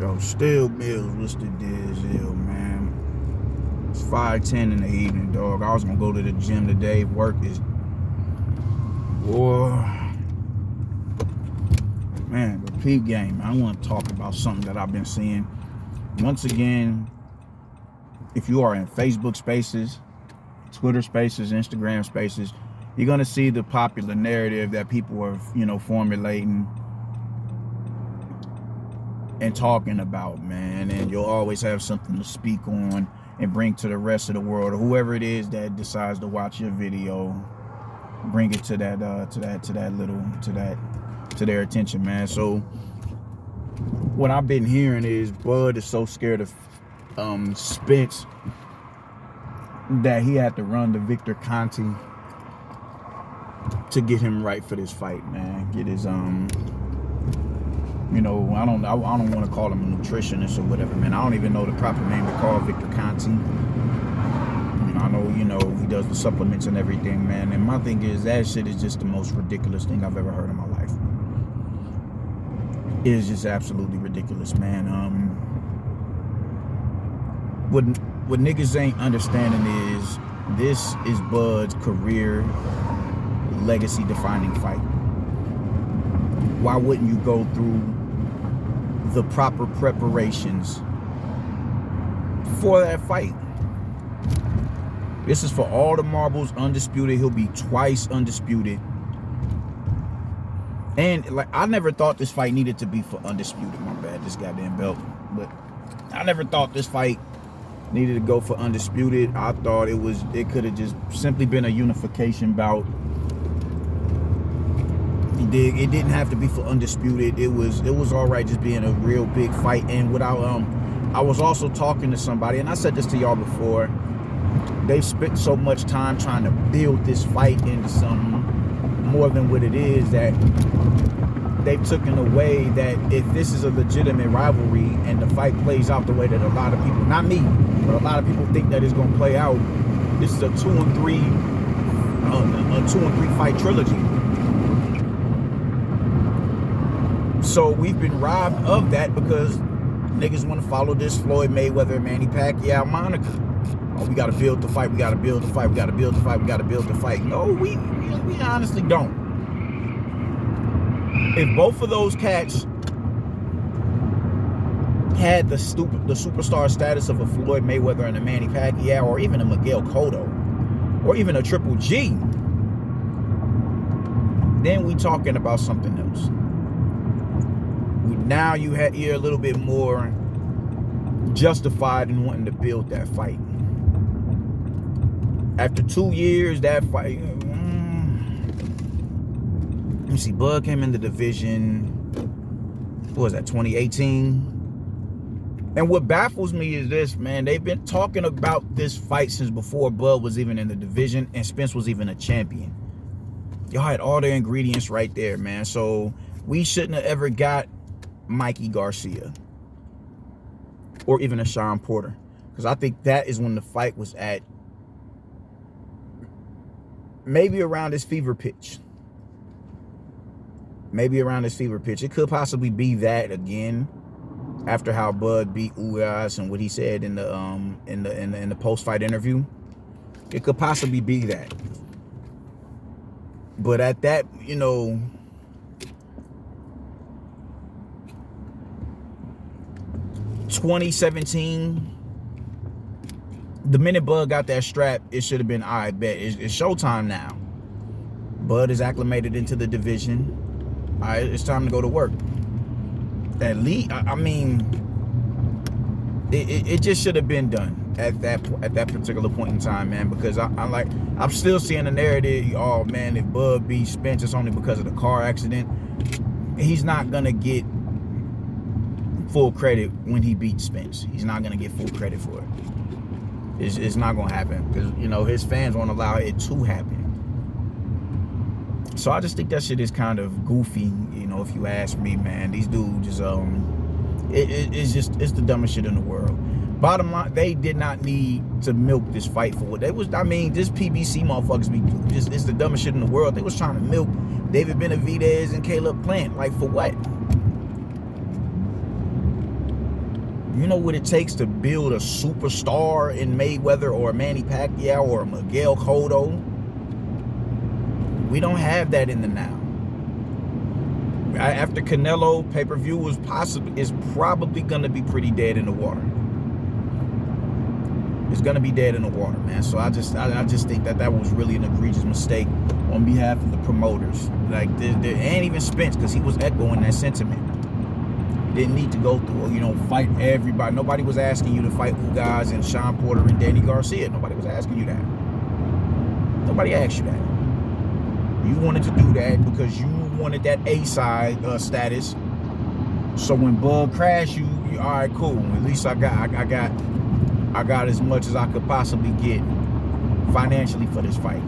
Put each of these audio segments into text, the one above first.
Yo, still Mills, what's the deal, man? It's 5:10 in the evening, dog. I was gonna go to the gym today. Work is, boy, man, the peak game. I want to talk about something that I've been seeing. Once again, if you are in Facebook Spaces, Twitter Spaces, Instagram Spaces, you're gonna see the popular narrative that people are, formulating and talking about, man. And you'll always have something to speak on and bring to the rest of the world, or whoever it is that decides to watch your video, bring it to their attention, man. So what I've been hearing is Bud is so scared of Spence that he had to run to Victor Conte to get him right for this fight, man. Get his I don't want to call him a nutritionist or whatever, man. I don't even know the proper name to call Victor Conte. I know, he does the supplements and everything, man. And my thing is, that shit is just the most ridiculous thing I've ever heard in my life. It is just absolutely ridiculous, man. What niggas ain't understanding is this is Bud's career legacy defining fight. Why wouldn't you go through the proper preparations for that fight? This is for all the marbles, undisputed. He'll be twice undisputed. And I never thought this fight needed to be for undisputed. My bad, this goddamn belt. But I never thought this fight needed to go for undisputed. I thought it could have just simply been a unification bout. It didn't have to be for undisputed. It was all right just being a real big fight. And without I was also talking to somebody, and I said this to y'all before. They've spent so much time trying to build this fight into something more than what it is, that they've taken away that if this is a legitimate rivalry and the fight plays out the way that a lot of people, not me, but a lot of people think that it's going to play out, this is a 2 and 3 fight trilogy. So we've been robbed of that because niggas want to follow this Floyd Mayweather, Manny Pacquiao moniker. Oh, we got to build the fight. We got to build the fight. We got to build the fight. We got to build the fight. No, we honestly don't. If both of those cats had the superstar status of a Floyd Mayweather and a Manny Pacquiao, or even a Miguel Cotto, or even a Triple G, then we talking about something else. Now you're a little bit more justified in wanting to build that fight. After 2 years, that fight, let me see, Bud came in the division, what was that, 2018? And what baffles me is this, man, they've been talking about this fight since before Bud was even in the division and Spence was even a champion. Y'all had all the ingredients right there, man. So we shouldn't have ever got Mikey Garcia or even a Sean Porter, because I think that is when the fight was at maybe around his fever pitch. It could possibly be that again after how Bud beat Ugas and what he said in the post-fight interview. It could possibly be that. But at that, 2017, the minute Bud got that strap, it should have been, I bet it's showtime now. Bud is acclimated into the division. All right, it's time to go to work. At least, it just should have been done at that particular point in time, man. Because I'm still seeing the narrative. Oh man, if Bud beats Spence, it's only because of the car accident. He's not gonna get full credit when he beats Spence. He's not gonna get full credit for it. It's not gonna happen because his fans won't allow it to happen. So I just think that shit is kind of goofy, if you ask me, man. These dudes is it's the dumbest shit in the world. Bottom line, they did not need to milk this fight for what they was. This PBC motherfuckers it's the dumbest shit in the world. They was trying to milk David Benavidez and Caleb Plant, like, for what? You know what it takes to build a superstar in Mayweather or Manny Pacquiao or Miguel Cotto? We don't have that in the now. After Canelo, pay-per-view is probably going to be pretty dead in the water. It's going to be dead in the water, man. So I just think that was really an egregious mistake on behalf of the promoters. Like, and even Spence, because he was echoing that sentiment. Didn't need to go through, fight everybody. Nobody was asking you to fight Ugas and Sean Porter and Danny Garcia. Nobody was asking you that. Nobody asked you that. You wanted to do that because you wanted that A-side status. So when Bud crashed, you all right, cool. At least I got as much as I could possibly get financially for this fight.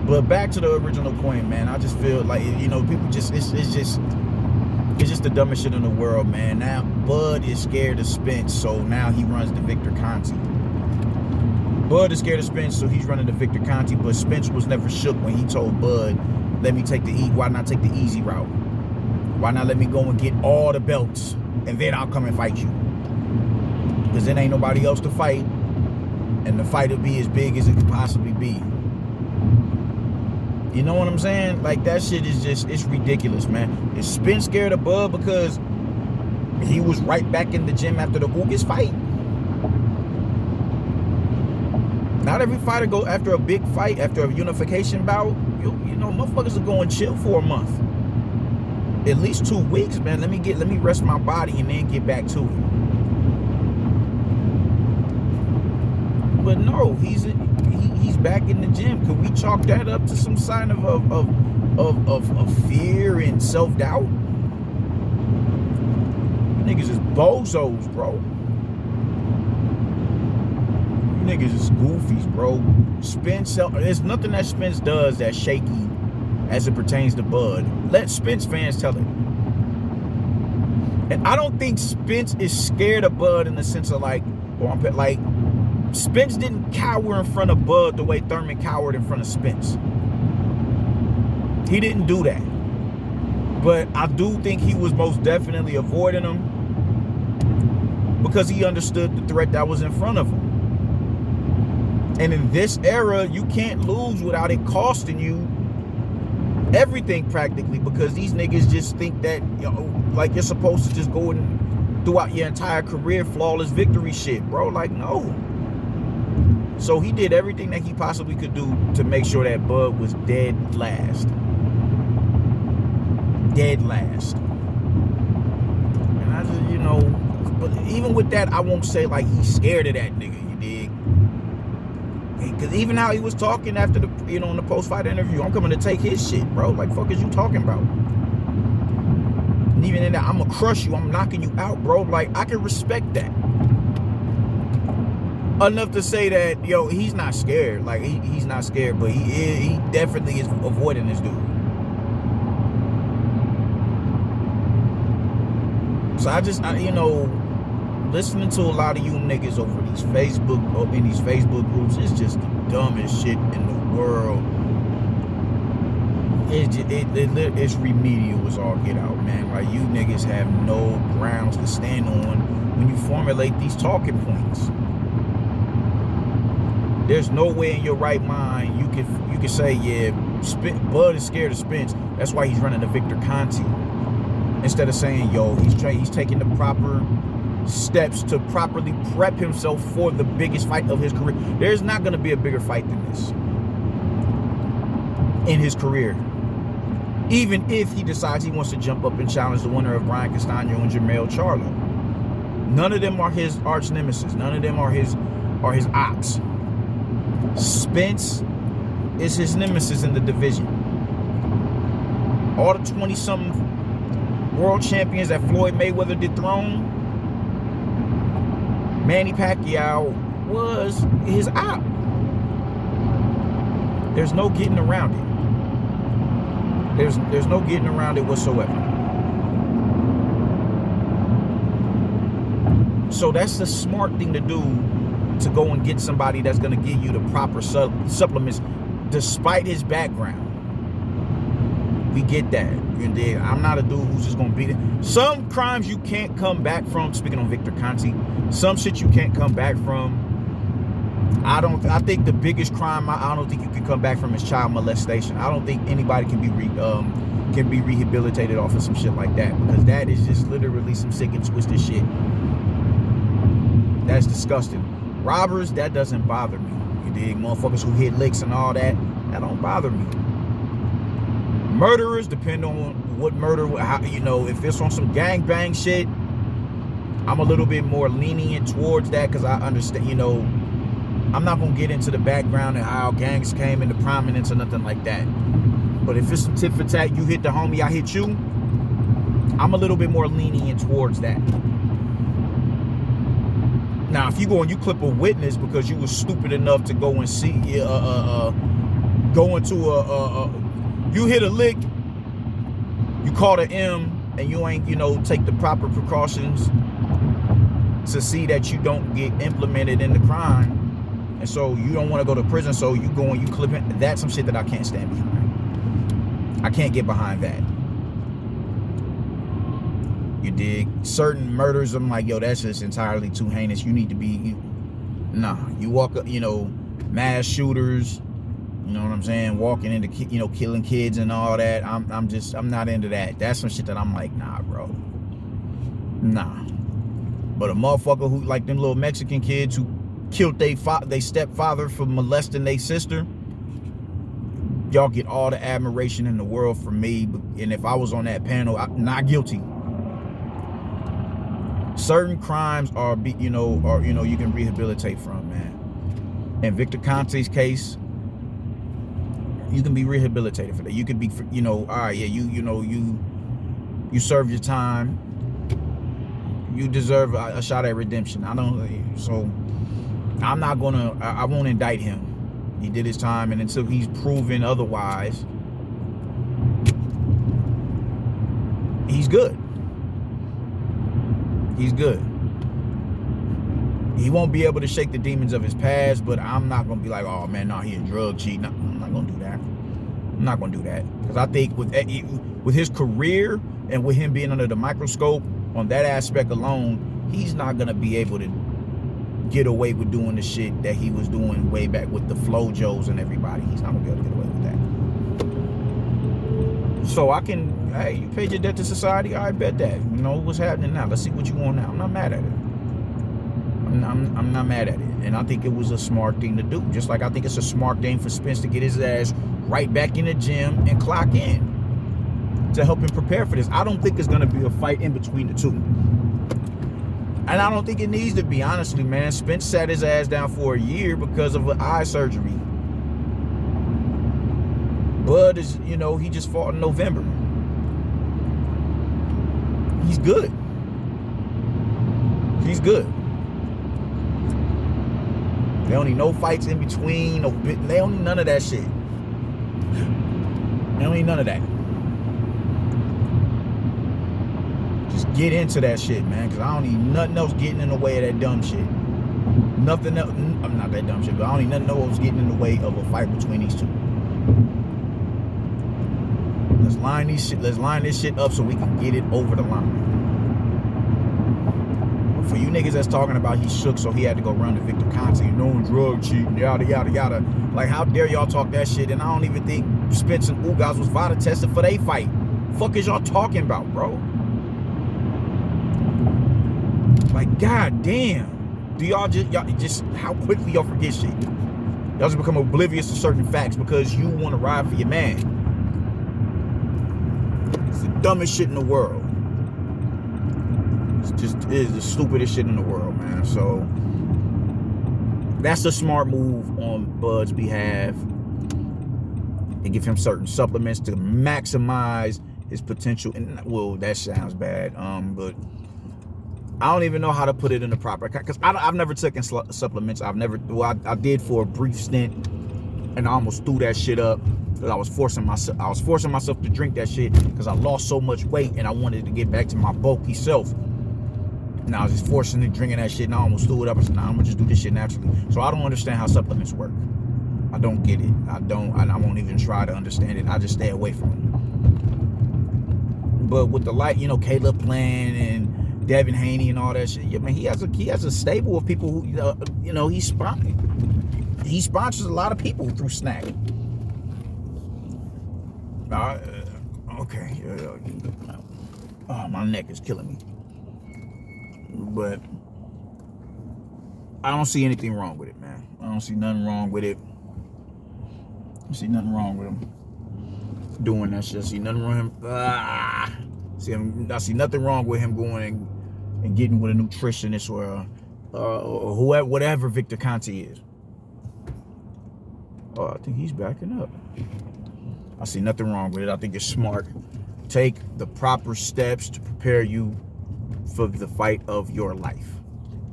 But back to the original point, man. I just feel like people just it's just the dumbest shit in the world, man. Now Bud is scared of Spence, so now he runs the Victor Conti. Bud is scared of Spence, so he's running the Victor Conti. But Spence was never shook when he told Bud, "Let me why not take the easy route? Why not let me go and get all the belts, and then I'll come and fight you? Because then ain't nobody else to fight, and the fight will be as big as it could possibly be." You know what I'm saying? Like, that shit is it's ridiculous, man. Is Spence scared of Bud because he was right back in the gym after the Ugas fight? Not every fighter go after a big fight, after a unification bout. Motherfuckers are going chill for a month. At least 2 weeks, man. Let me rest my body and then get back to it. But no, he's back in the gym. Could we chalk that up to some sign of fear and self-doubt? Niggas is bozos, bro. Niggas is goofies, bro. Spence, there's nothing that Spence does that's shaky as it pertains to Bud. Let Spence fans tell it. And I don't think Spence is scared of Bud in the sense of Spence didn't cower in front of Bud the way Thurman cowered in front of Spence. He didn't do that. But I do think he was most definitely avoiding him because he understood the threat that was in front of him. And in this era, you can't lose without it costing you everything practically, because these niggas just think that, like you're supposed to just go and throughout your entire career flawless victory shit, bro. Like, no. So he did everything that he possibly could do to make sure that Bud was dead last. Dead last. And I just, but even with that, I won't say like he's scared of that nigga, you dig? Because even how he was talking after the, in the post-fight interview, I'm coming to take his shit, bro. Like, fuck is you talking about? And even in that, I'm gonna crush you, I'm knocking you out, bro. Like, I can respect that. Enough to say that, he's not scared. Like, he's not scared, but he definitely is avoiding this dude. So I listening to a lot of you niggas over these in these Facebook groups, it's just the dumbest shit in the world. It's remedial as all get out, man. Like, you niggas have no grounds to stand on when you formulate these talking points. There's no way in your right mind you can say, yeah, Bud is scared of Spence, that's why he's running the Victor Conti. Instead of saying, yo, he's taking the proper steps to properly prep himself for the biggest fight of his career. There's not going to be a bigger fight than this in his career. Even if he decides he wants to jump up and challenge the winner of Brian Castano and Jermell Charlo. None of them are his arch nemesis. None of them are his ops. Spence is his nemesis in the division. All the 20-something world champions that Floyd Mayweather dethroned, Manny Pacquiao was his op. There's no getting around it. There's no getting around it whatsoever. So that's the smart thing to do, to go and get somebody that's going to give you the proper supplements despite his background. We get that. I'm not a dude who's just gonna beat it. Some crimes you can't come back from. Speaking on Victor Conti, some shit you can't come back from. I think the biggest crime I don't think you can come back from is child molestation. I don't think anybody can be rehabilitated off of some shit like that, because that is just literally some sick and twisted shit. That's disgusting. Robbers, that doesn't bother me. You dig? Motherfuckers who hit licks and all that, that don't bother me. Murderers, depend on what murder, how, if it's on some gangbang shit, I'm a little bit more lenient towards that, because I understand, I'm not going to get into the background and how gangs came into prominence or nothing like that. But if it's some tit for tat, you hit the homie, I hit you, I'm a little bit more lenient towards that. Now, if you go and you clip a witness because you was stupid enough to go and see, go into you hit a lick, you caught an M, and you ain't, take the proper precautions to see that you don't get implemented in the crime. And so you don't want to go to prison, so you go and you clip it. That's some shit that I can't stand behind. I can't get behind that. You dig? Certain murders, I'm like, yo, that's just entirely too heinous. You need to be, you walk up, mass shooters, you know what I'm saying? Walking into, killing kids and all that. I'm not into that. That's some shit that I'm like, nah, bro. Nah. But a motherfucker who, like them little Mexican kids who killed they stepfather for molesting their sister, y'all get all the admiration in the world from me. And if I was on that panel, I'm not guilty. Certain crimes are you can rehabilitate from, man. In Victor Conti's case, you can be rehabilitated for that. You could be, all right, yeah, you served your time. You deserve a shot at redemption. I won't indict him. He did his time, and until he's proven otherwise, he's good. He's good. He won't be able to shake the demons of his past, but I'm not going to be like, oh, man, no, he a drug cheat. No, I'm not going to do that. I'm not going to do that. Because I think with his career and with him being under the microscope on that aspect alone, he's not going to be able to get away with doing the shit that he was doing way back with the Flojos and everybody. He's not going to be able to get away with that. So I can, hey, you paid your debt to society? I bet that. What's happening now? Let's see what you want now. I'm not mad at it. I'm not mad at it. And I think it was a smart thing to do. Just like I think it's a smart thing for Spence to get his ass right back in the gym and clock in to help him prepare for this. I don't think it's going to be a fight in between the two. And I don't think it needs to be, honestly, man. Spence sat his ass down for a year because of an eye surgery. Bud is, he just fought in November. He's good. He's good. They don't need no fights in between. They don't need none of that shit. They don't need none of that. Just get into that shit, man, because I don't need nothing else getting in the way of that dumb shit. Nothing else. I'm not that dumb shit, but I don't need nothing else getting in the way of a fight between these two. Let's line this shit up so we can get it over the line. For you niggas that's talking about he shook so he had to go run to Victor Conti, drug cheating, yada, yada, yada. Like, how dare y'all talk that shit? And I don't even think Spence and Ugas was VADA tested for they fight. Fuck is y'all talking about, bro? Like, god damn. Do y'all just how quickly y'all forget shit? Y'all just become oblivious to certain facts because you want to ride for your man. It's the dumbest shit in the world. It is the stupidest shit in the world, man. So that's a smart move on Bud's behalf, and give him certain supplements to maximize his potential. And well, that sounds bad, but I don't even know how to put it in the proper, because I've never taken supplements. I did for a brief stint, and I almost threw that shit up because I was forcing myself to drink that shit because I lost so much weight and I wanted to get back to my bulky self. And I was just forcing it, drinking that shit, and I almost threw it up. I said, nah, I'm gonna just do this shit naturally. So I don't understand how supplements work. I don't get it. I won't even try to understand it. I just stay away from it. But with the Caleb Plant and Devin Haney and all that shit, yeah, man, he has a stable of people who, he sponsors a lot of people through Snack. Okay. Oh, my neck is killing me. But I don't see anything wrong with it, man. I don't see nothing wrong with it. I see nothing wrong with him doing that shit. I see nothing wrong with him. I see nothing wrong with him going and getting with a nutritionist or whoever, whatever Victor Conte is. Oh, I think he's backing up. I see nothing wrong with it. I think it's smart. Take the proper steps to prepare you for the fight of your life.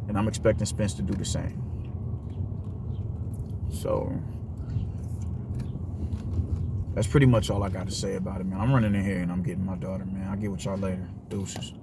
And I'm expecting Spence to do the same. So that's pretty much all I got to say about it, man. I'm running in here and I'm getting my daughter, man. I'll get with y'all later. Deuces.